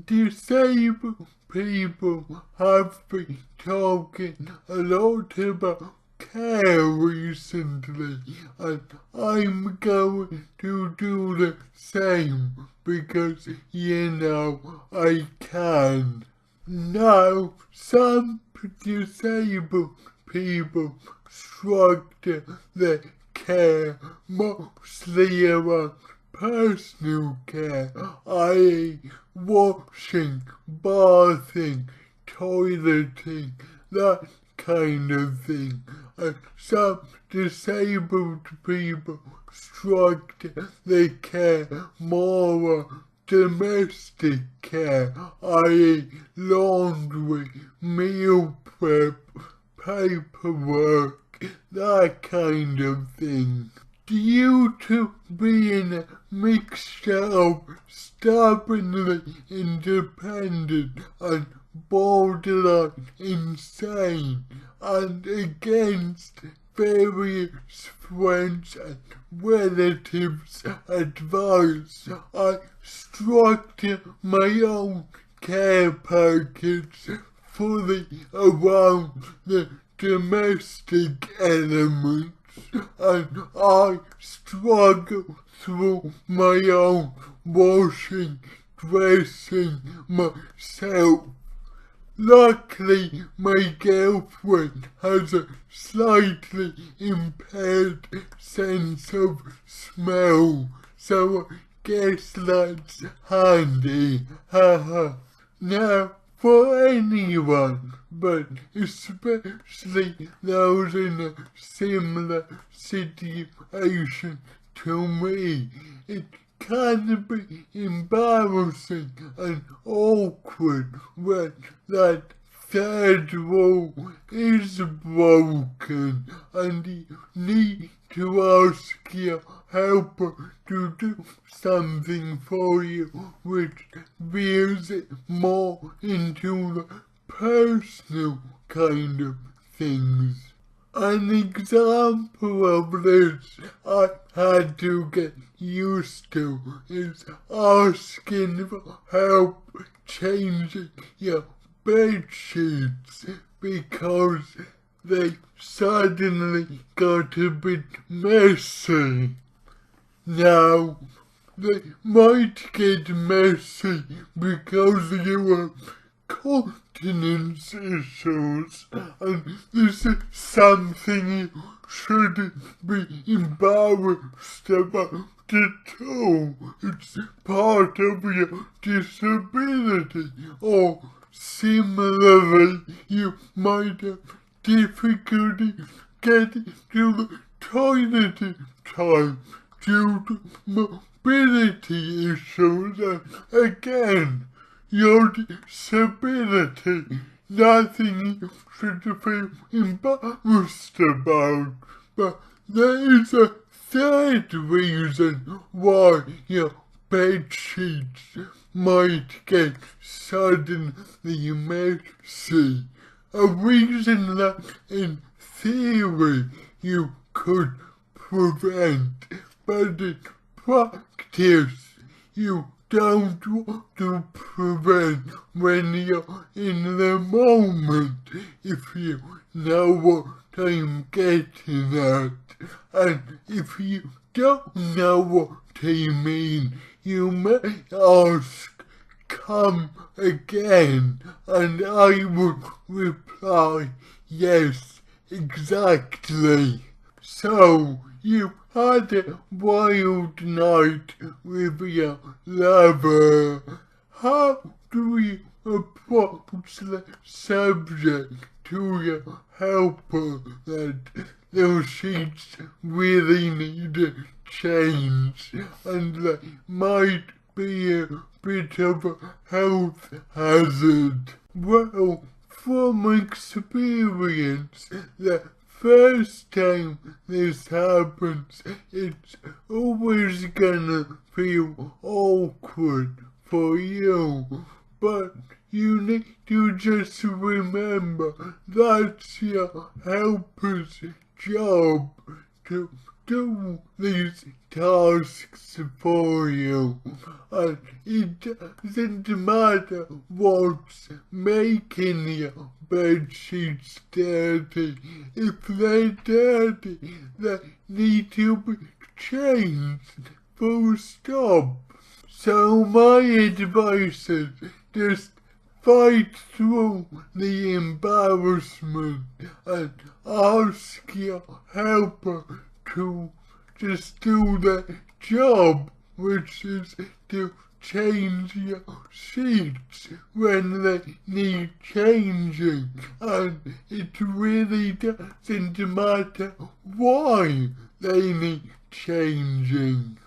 disabled people have been talking a lot about care recently, and I'm going to do the same because I can. Now, some disabled people structure their care mostly around personal care, i.e. washing, bathing, toileting, that kind of thing. And some disabled people structure their care more on domestic care, i.e. laundry, meal prep, paperwork, that kind of thing. Due to being a mixture of stubbornly independent and borderline insane, and against various friends and relatives' advice, I structure my own care package fully around the domestic elements, and I struggle through my own washing, dressing myself. Luckily, my girlfriend has a slightly impaired sense of smell, so I guess that's handy, haha. Now, for anyone, but especially those in a similar situation to me, it can be embarrassing and awkward when that third wall is broken and you need to ask your helper to do something for you, which veers it more into the personal kind of things. An example of this I had to get used to is asking for help changing your bed sheets because they suddenly got a bit messy. Now, they might get messy because you have continence issues, and this is something you shouldn't be embarrassed about at all. It's part of your disability, or similarly, you might have difficulty getting to the toilet in time due to mobility issues, and again, your disability, nothing you should feel embarrassed about. But there is a third reason why your bed sheets might get suddenly messy. A reason that, in theory, you could prevent, but in practice, you don't want to prevent when you're in the moment, if you know what I'm getting at. And if you don't know what I mean, you may ask, "Come again?" and I would reply, "Yes, exactly." So, you had a wild night with your lover. How do you approach the subject to your helper that the sheets really need a change and they might be a bit of a health hazard? Well, from experience, the first time this happens, it's always gonna feel awkward for you, but you need to just remember that's your helper's job to do these tasks for you, and it doesn't matter what's making your bedsheets dirty. If they're dirty, they need to be changed, full stop. So my advice is just fight through the embarrassment and ask your helper to just do the job, which is to change your sheets when they need changing, and it really doesn't matter why they need changing.